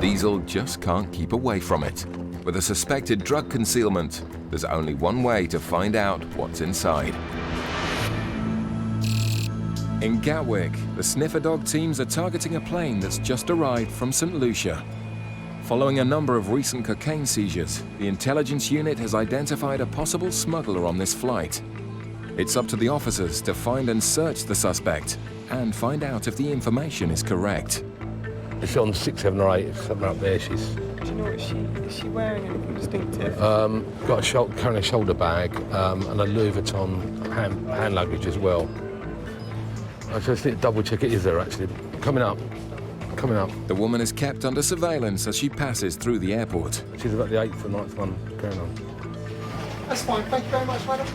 Diesel just can't keep away from it. With a suspected drug concealment, there's only one way to find out what's inside. In Gatwick, the Sniffer dog teams are targeting a plane that's just arrived from St. Lucia. Following a number of recent cocaine seizures, the intelligence unit has identified a possible smuggler on this flight. It's up to the officers to find and search the suspect and find out if the information is correct. It's on 6, 7 or 8, something up there. Do you know what is she wearing anything distinctive? Carrying a shoulder bag and a Louis Vuitton hand luggage as well. I just need to double check it is there actually. Coming up. The woman is kept under surveillance as she passes through the airport. She's about the 8th or 9th one going on. That's fine, thank you very much, madam.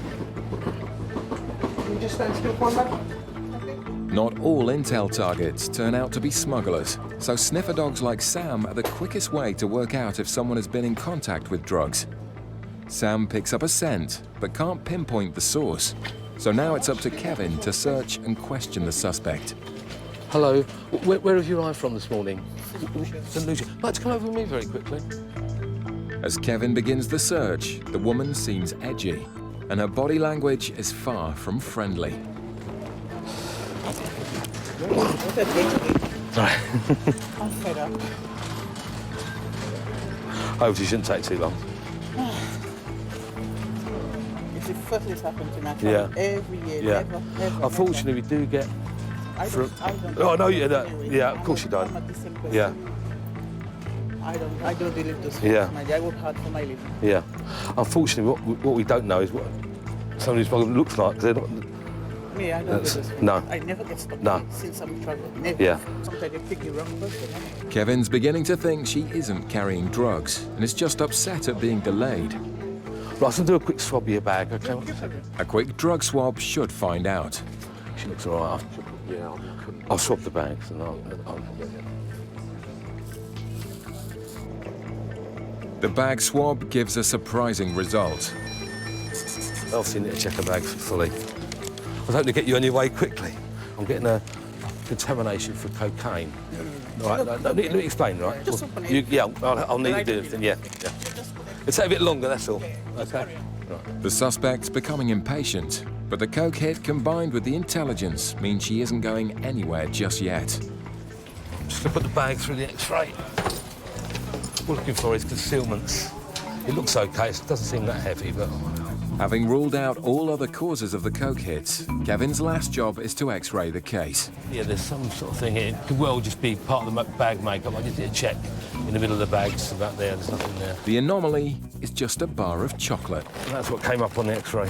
Can you just stand still for 1 moment? Not all intel targets turn out to be smugglers, so sniffer dogs like Sam are the quickest way to work out if someone has been in contact with drugs. Sam picks up a scent, but can't pinpoint the source. So now it's up to Kevin to search and question the suspect. Hello, where have you arrived from this morning? St. Lucia. Let's come over with me very quickly. As Kevin begins the search, the woman seems edgy, and her body language is far from friendly. Sorry. I'm fed up. Hopefully it shouldn't take too long. It's the first this happened to me. Yeah. Every year, Yeah. never. Unfortunately, we do get... I don't Oh, no, yeah, anyway. yeah, of course you don't. I'm a decent person. Yeah, I don't believe those Yeah. things. I work hard for my living. yeah. Unfortunately, what we don't know is what somebody's problem looks like. 'Cause they're not... Me, I don't do That's- those things. no. I never get stopped No. since I'm traveling. Never. Yeah. Sometimes they pick the wrong person. Kevin's beginning to think she isn't carrying drugs and is just upset at being delayed. Right, I'll do a quick swab of your bag, okay? A quick drug swab should find out. She looks all right. I'll swab the bags and I'll... The bag swab gives a surprising result. Obviously need to check her bags fully. I was hoping to get you on your way quickly. I'm getting a contamination for cocaine. Right, let me explain, right? Just open it. I'll need to do everything, yeah. It'll take a bit longer, that's all. Okay. Right. The suspect's becoming impatient, but the coke hit combined with the intelligence means she isn't going anywhere just yet. I'm just going to put the bag through the X-ray. What we're looking for is concealments. It looks okay, it doesn't seem that heavy, but... Having ruled out all other causes of the coke hits, Kevin's last job is to X-ray the case. Yeah, there's some sort of thing here. It could well just be part of the bag makeup. I just did a check in the middle of the bag, just about there, there's nothing there. The anomaly is just a bar of chocolate. And that's what came up on the X-ray.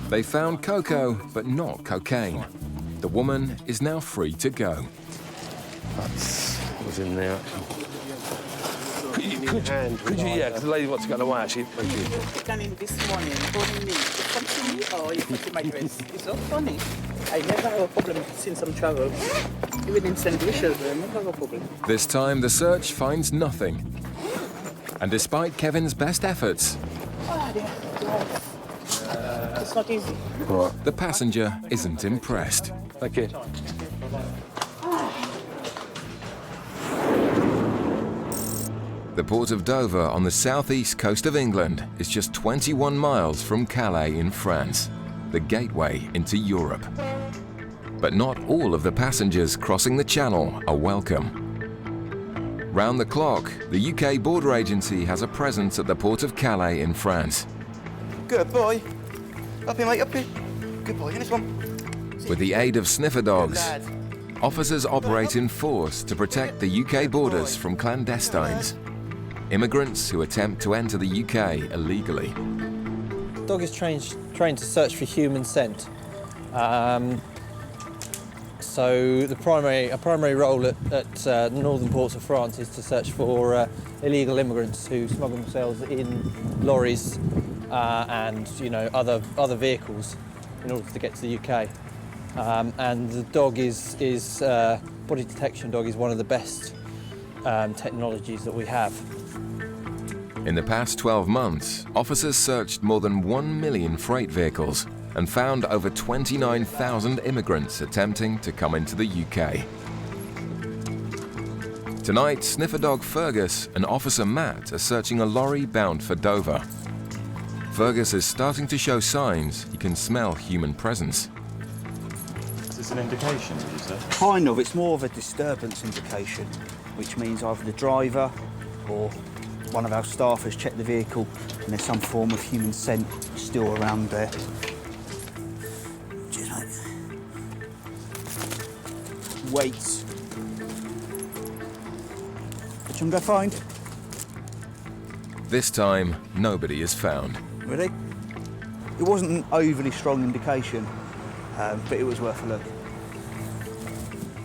They found cocoa, but not cocaine. The woman is now free to go. That's what was in there, actually. Could you, yeah, because the lady wants to go away, actually. Thank you. You came in this morning, calling me. You come to me or you come to my dress? It's so funny. I never have a problem since I'm travel. Even in St. Lucia, I never have a problem. This time, the search finds nothing. And despite Kevin's best efforts, It's not easy. Right. the passenger isn't impressed. Thank you. The port of Dover on the southeast coast of England is just 21 miles from Calais in France, the gateway into Europe. But not all of the passengers crossing the channel are welcome. Round the clock, the UK border agency has a presence at the port of Calais in France. Good boy. Up here, mate, up here. Good boy, in this one. With the aid of sniffer dogs, Good lad. officers operate in force to protect the UK borders from clandestines, immigrants who attempt to enter the UK illegally. Dog is trained to search for human scent. So a primary role at the northern ports of France is to search for illegal immigrants who smuggle themselves in lorries and other vehicles in order to get to the UK. And the dog is body detection dog is one of the best technologies that we have. In the past 12 months, officers searched more than 1 million freight vehicles and found over 29,000 immigrants attempting to come into the UK. Tonight, sniffer dog Fergus and Officer Matt are searching a lorry bound for Dover. Fergus is starting to show signs he can smell human presence. Is this an indication, would you say? Kind of. It's more of a disturbance indication, which means either the driver or one of our staff has checked the vehicle and there's some form of human scent still around there. Cheers, mate. Wait. Which one go find? This time, nobody is found. Ready? It wasn't an overly strong indication, but it was worth a look.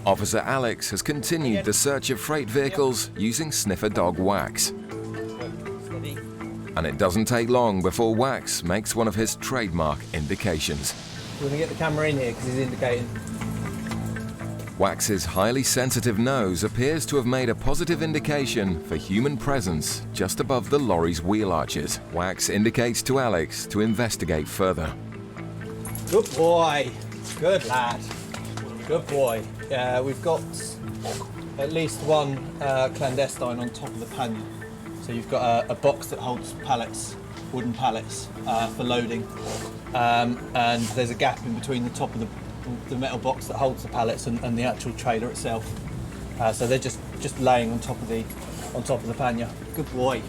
Officer Alex has continued the search of freight vehicles using sniffer dog wax. And it doesn't take long before wax makes one of his trademark indications. We're going to get the camera in here because he's indicating. Wax's highly sensitive nose appears to have made a positive indication for human presence just above the lorry's wheel arches. Wax indicates to Alex to investigate further. Good boy. Good lad. Good boy. We've got at least one clandestine on top of the pannier. So you've got a box that holds pallets, wooden pallets for loading. And there's a gap in between the top of the metal box that holds the pallets and the actual trailer itself. So they're just laying on top of the pannier. Good boy.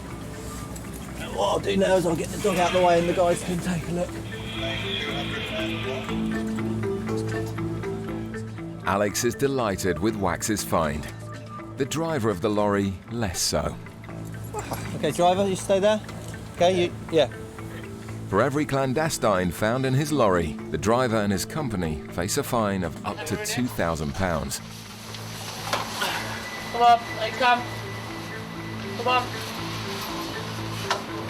And what I'll do now is I'll get the dog out of the way and the guys can take a look. Alex is delighted with Wax's find. The driver of the lorry, less so. Okay, driver, you stay there. Okay, yeah. For every clandestine found in his lorry, the driver and his company face a fine of up to £2,000. Come on, they come. Come on.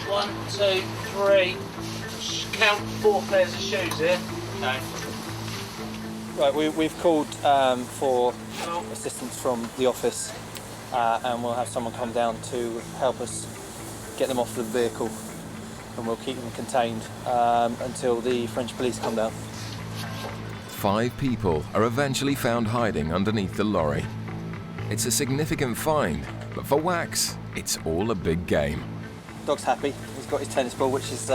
1, 2, 3. Count 4 pairs of shoes here. Okay. Right, we've called for assistance from the office and we'll have someone come down to help us get them off the vehicle, and we'll keep them contained until the French police come down. 5 people are eventually found hiding underneath the lorry. It's a significant find, but for Wax, it's all a big game. Dog's happy. He's got his tennis ball, which is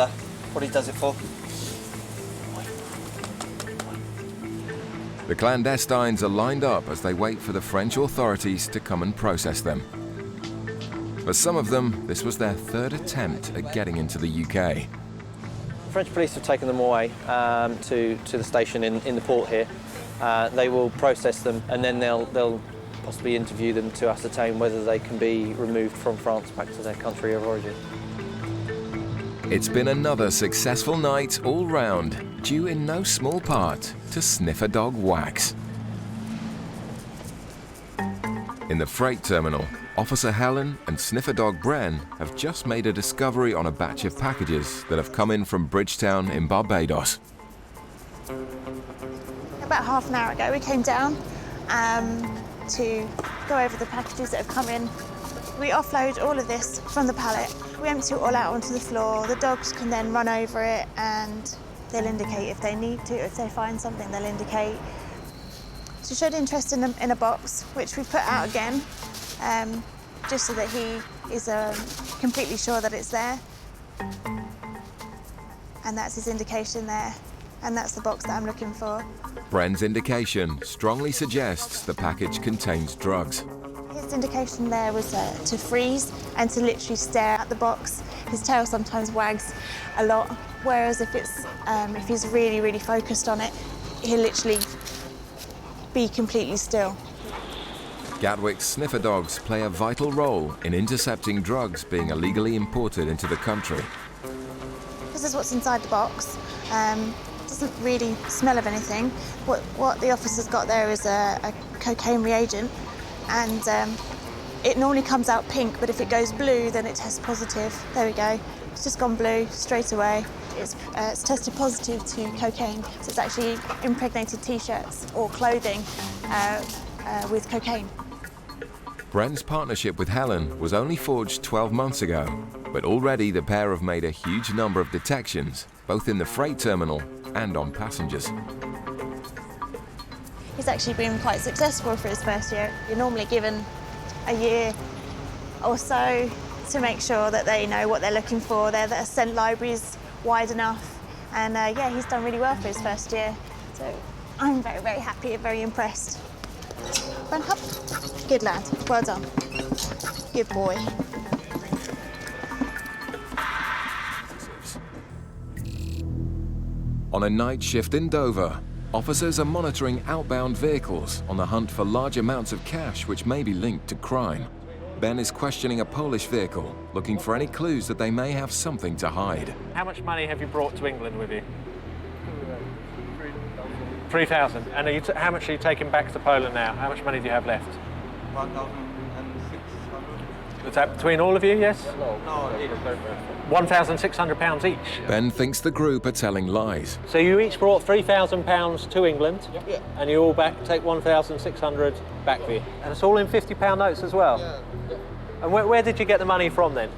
what he does it for. The clandestines are lined up as they wait for the French authorities to come and process them. For some of them, this was their 3rd attempt at getting into the UK. The French police have taken them away to the station in the port here. They will process them and then they'll possibly interview them to ascertain whether they can be removed from France back to their country of origin. It's been another successful night all round, due in no small part to sniffer dog Wax. In the freight terminal, Officer Helen and sniffer dog Bren have just made a discovery on a batch of packages that have come in from Bridgetown in Barbados. About half an hour ago we came down to go over the packages that have come in. We offload all of this from the pallet. We empty it all out onto the floor. The dogs can then run over it and they'll indicate if they need to. If they find something, they'll indicate. She showed interest in a box, which we put out again, just so that he is completely sure that it's there. And that's his indication there. And that's the box that I'm looking for. Bren's indication strongly suggests the package contains drugs. His indication there was to freeze and to literally stare at the box. His tail sometimes wags a lot, whereas if he's really, really focused on it, he'll literally be completely still. Gatwick's sniffer dogs play a vital role in intercepting drugs being illegally imported into the country. This is what's inside the box. Doesn't really smell of anything. What the officer's got there is a cocaine reagent, and it normally comes out pink, but if it goes blue, then it tests positive. There we go. It's just gone blue straight away. It's tested positive to cocaine, so it's actually impregnated T-shirts or clothing with cocaine. Bren's partnership with Helen was only forged 12 months ago, but already the pair have made a huge number of detections, both in the freight terminal and on passengers. He's actually been quite successful for his first year. You're normally given a year or so to make sure that they know what they're looking for. Their scent library's wide enough. And yeah, he's done really well for his first year. So I'm very, very happy and very impressed. Run up. Good lad. Well done. Good boy. On a night shift in Dover, officers are monitoring outbound vehicles on the hunt for large amounts of cash which may be linked to crime. Ben is questioning a Polish vehicle, looking for any clues that they may have something to hide. How much money have you brought to England with you? 3,000. And how much are you taking back to Poland now? How much money do you have left? 1,600. Is that between all of you, yes? No, £1,600 each. Ben thinks the group are telling lies. So you each brought £3,000 to England, Yeah. and you all take 1,600 back with you. And it's all in £50 notes as well? Yeah. And where did you get the money from then?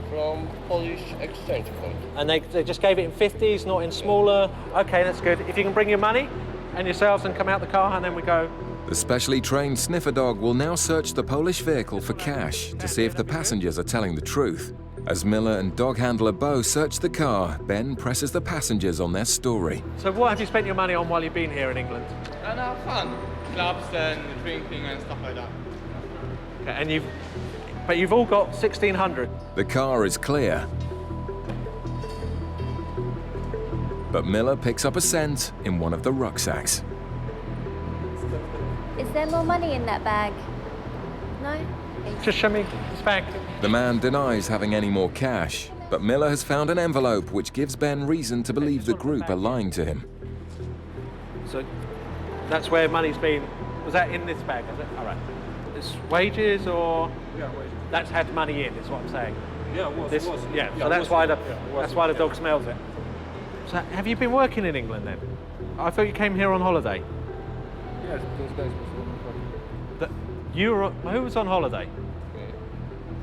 From Polish exchange point. And they just gave it in 50s, not in smaller? Okay, that's good. If you can bring your money and yourselves and come out the car, and then we go. The specially trained sniffer dog will now search the Polish vehicle for cash to see if the passengers are telling the truth. As Miller and dog handler Bo search the car, Ben presses the passengers on their story. So what have you spent your money on while you've been here in England? And have fun. Clubs and drinking and stuff like that. Okay, and you've all got 1,600. The car is clear. But Miller picks up a cent in one of the rucksacks. Is there more money in that bag? No? Just show me this bag. The man denies having any more cash, but Miller has found an envelope which gives Ben reason to believe the group are lying to him. So that's where money's been. Was that in this bag, is it? All right. It's wages or? Yeah, wages. That's had money in, is what I'm saying. Yeah, it was. This, it was. yeah, Yeah, so that's why the it dog smells it. So have you been working in England then? I thought you came here on holiday. Yeah, those guys before. Who was on holiday?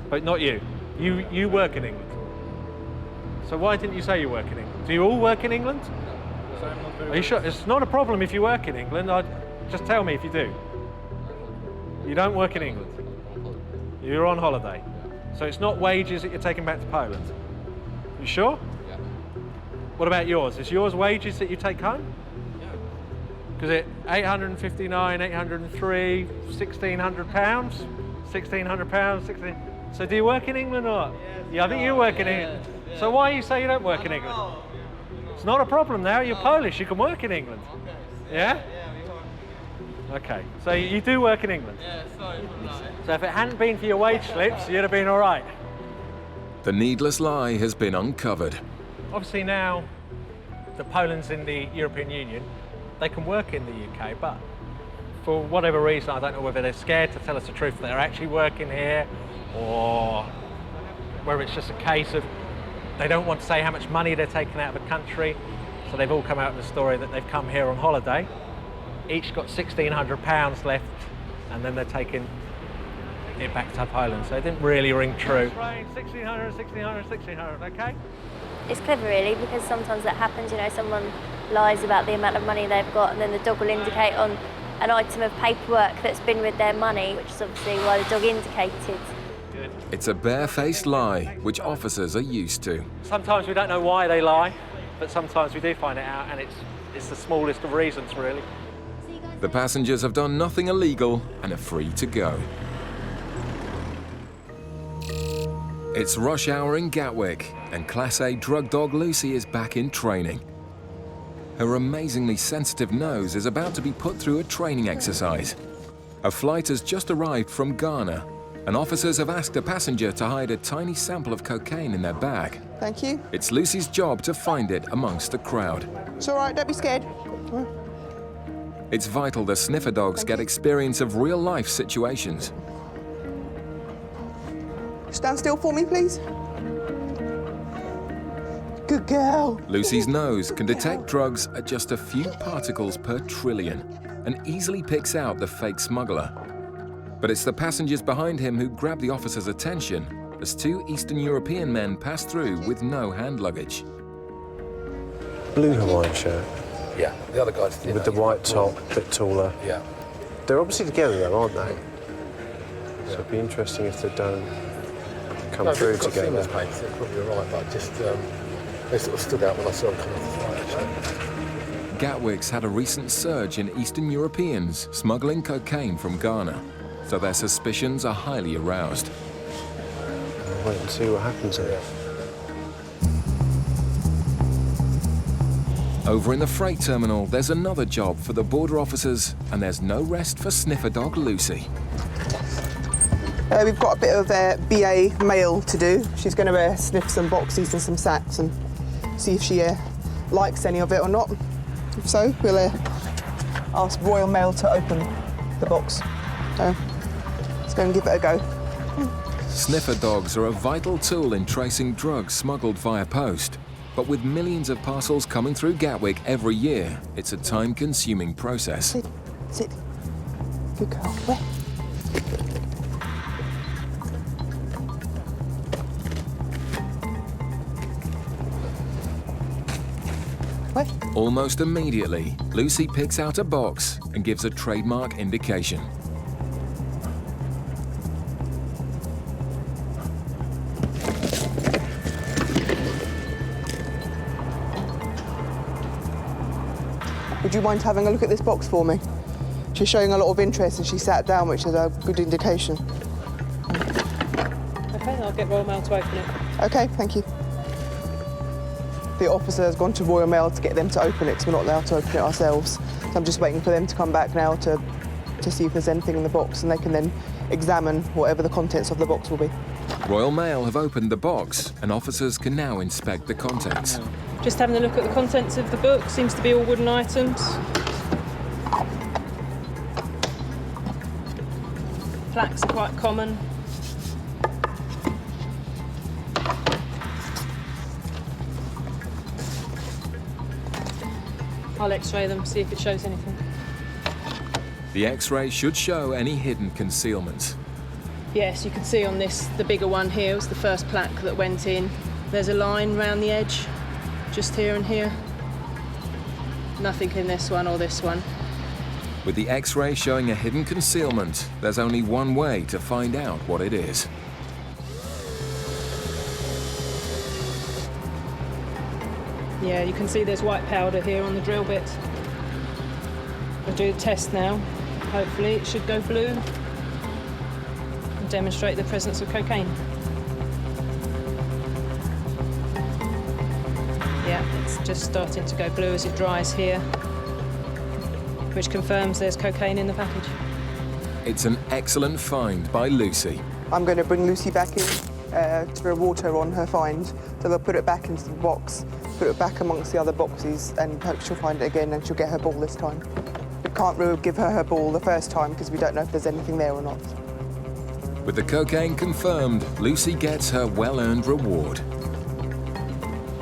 But not you. You work in England. So why didn't you say you work in England? Do you all work in England? Are you sure? It's not a problem if you work in England. Just tell me if you do. You don't work in England. You're on holiday. So it's not wages that you're taking back to Poland. You sure? Yeah. What about yours? Is yours wages that you take home? Because it 859, 803, £1,600, £1,600, 16. So do you work in England or not? Yeah, I think you work in England. Yeah. So why you say you don't work in England? It's not a problem now. You're Polish. You can work in England. Okay. Yeah? Yeah, we work. Okay. So you do work in England. Yeah, sorry for that. So if it hadn't been for your wage slips, you'd have been all right. The needless lie has been uncovered. Obviously now, the Poland's in the European Union. They can work in the UK, but for whatever reason, I don't know whether they're scared to tell us the truth, that they're actually working here, or whether it's just a case of they don't want to say how much money they're taking out of the country, so they've all come out with the story that they've come here on holiday, each got £1,600 left, and then they're taking it back to Poland, so it didn't really ring true. 1,600, 1,600, 1,600, okay? It's clever really, because sometimes that happens, you know, someone lies about the amount of money they've got and then the dog will indicate on an item of paperwork that's been with their money, which is obviously why the dog indicated. Good. It's a barefaced lie, which officers are used to. Sometimes we don't know why they lie, but sometimes we do find it out, and it's the smallest of reasons, really. The passengers have done nothing illegal and are free to go. It's rush hour in Gatwick, and Class A drug dog Lucy is back in training. Her amazingly sensitive nose is about to be put through a training exercise. A flight has just arrived from Ghana, and officers have asked a passenger to hide a tiny sample of cocaine in their bag. Thank you. It's Lucy's job to find it amongst the crowd. It's all right, don't be scared. It's vital the sniffer dogs get experience of real-life situations. Stand still for me, please. Good girl. Lucy's nose can detect drugs at just a few particles per trillion and easily picks out the fake smuggler. But it's the passengers behind him who grab the officer's attention as two Eastern European men pass through with no hand luggage. Blue Hawaiian shirt. Yeah, the other guy's with the white top, a bit taller. Yeah. They're obviously together though, aren't they? So it'd be interesting if they don't come No, through they've got together. seamless paints, they're probably right, but just they sort of stood out when I saw them come off the flight, actually. Gatwick's had a recent surge in Eastern Europeans smuggling cocaine from Ghana, so their suspicions are highly aroused. We'll wait and see what happens here. Over in the freight terminal, there's another job for the border officers, and there's no rest for sniffer dog Lucy. We've got a bit of BA mail to do. She's going to sniff some boxes and some sacks and see if she likes any of it or not. If so, we'll ask Royal Mail to open the box. So let's go and give it a go. Sniffer dogs are a vital tool in tracing drugs smuggled via post. But with millions of parcels coming through Gatwick every year, it's a time-consuming process. Sit. Good girl. Where? Almost immediately, Lucy picks out a box and gives a trademark indication. Would you mind having a look at this box for me? She's showing a lot of interest and she sat down, which is a good indication. Okay, I'll get Royal Mail to open it. Okay, thank you. The officer has gone to Royal Mail to get them to open it because we're not allowed to open it ourselves. So I'm just waiting for them to come back now to see if there's anything in the box, and they can then examine whatever the contents of the box will be. Royal Mail have opened the box, and officers can now inspect the contents. Just having a look at the contents of the book. Seems to be all wooden items. Plaques are quite common. I'll x-ray them, see if it shows anything. The X-ray should show any hidden concealments. Yes, you can see on this, the bigger one here was the first plaque that went in. There's a line round the edge, just here and here. Nothing in this one or this one. With the X-ray showing a hidden concealment, there's only one way to find out what it is. Yeah, you can see there's white powder here on the drill bit. I'll do the test now. Hopefully it should go blue and demonstrate the presence of cocaine. Yeah, it's just starting to go blue as it dries here, which confirms there's cocaine in the package. It's an excellent find by Lucy. I'm going to bring Lucy back in to reward her on her find. So we'll put it back into the box, put it back amongst the other boxes, and hope she'll find it again and she'll get her ball this time. We can't really give her her ball the first time because we don't know if there's anything there or not. With the cocaine confirmed, Lucy gets her well-earned reward.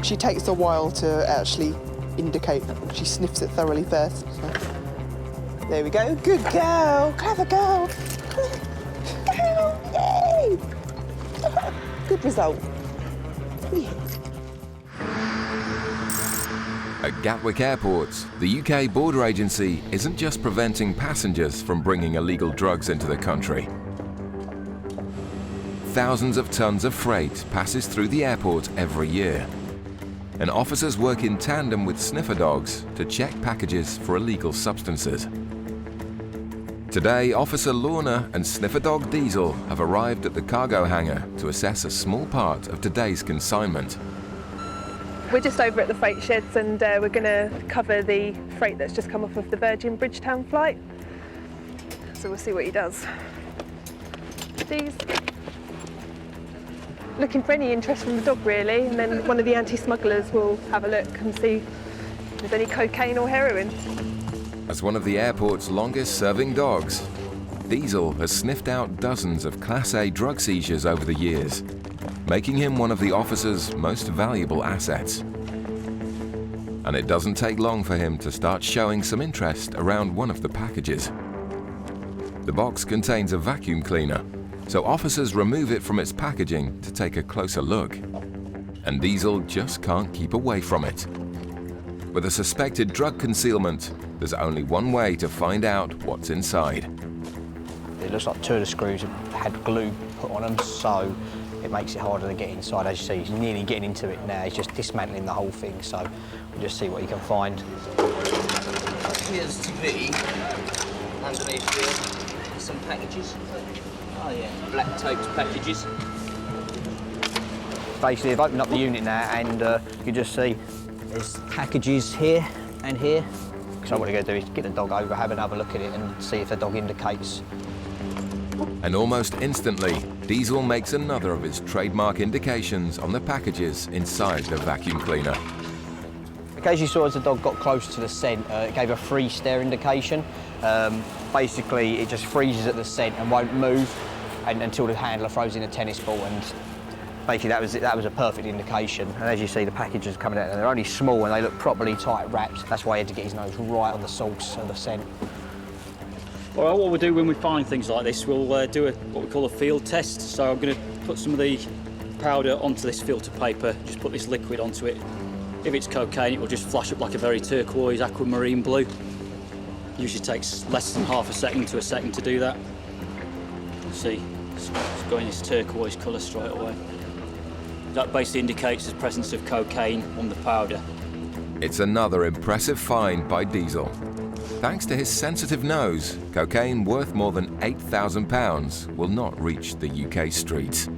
She takes a while to actually indicate. She sniffs it thoroughly first. So. There we go. Good girl. Clever girl. Girl. Yay. Good result. Yeah. At Gatwick Airport, the UK Border Agency isn't just preventing passengers from bringing illegal drugs into the country. Thousands of tons of freight passes through the airport every year, and officers work in tandem with sniffer dogs to check packages for illegal substances. Today, Officer Lorna and sniffer dog Diesel have arrived at the cargo hangar to assess a small part of today's consignment. We're just over at the freight sheds and we're going to cover the freight that's just come off of the Virgin Bridgetown flight. So we'll see what he does. These. Looking for any interest from the dog really, and then one of the anti-smugglers will have a look and see if there's any cocaine or heroin. As one of the airport's longest-serving dogs, Diesel has sniffed out dozens of Class A drug seizures over the years, making him one of the officer's most valuable assets. And it doesn't take long for him to start showing some interest around one of the packages. The box contains a vacuum cleaner, so officers remove it from its packaging to take a closer look. And Diesel just can't keep away from it. With a suspected drug concealment, there's only one way to find out what's inside. It looks like two of the screws have had glue put on them, so it makes it harder to get inside. As you see, he's nearly getting into it now. He's just dismantling the whole thing, so we'll just see what he can find. Here's to be underneath here, some packages. Oh yeah, black taped packages. Basically, I've opened up the unit now, and you can just see there's packages here and here. So what we're going to do is get the dog over, have another look at it, and see if the dog indicates. And almost instantly, Diesel makes another of his trademark indications on the packages inside the vacuum cleaner. As you saw, as the dog got close to the scent, it gave a freeze stare indication. Basically, it just freezes at the scent and won't move until the handler throws in a tennis ball. And basically, that was a perfect indication. And as you see, the packages coming out, and they're only small and they look properly tight wrapped. That's why he had to get his nose right on the source of the scent. All right, what we'll do when we find things like this, we'll do what we call a field test. So I'm going to put some of the powder onto this filter paper, just put this liquid onto it. If it's cocaine, it will just flash up like a very turquoise aquamarine blue. Usually takes less than half a second to a second to do that. See, it's going this turquoise colour straight away. That basically indicates the presence of cocaine on the powder. It's another impressive find by Diesel. Thanks to his sensitive nose, cocaine worth more than £8,000 will not reach the UK streets.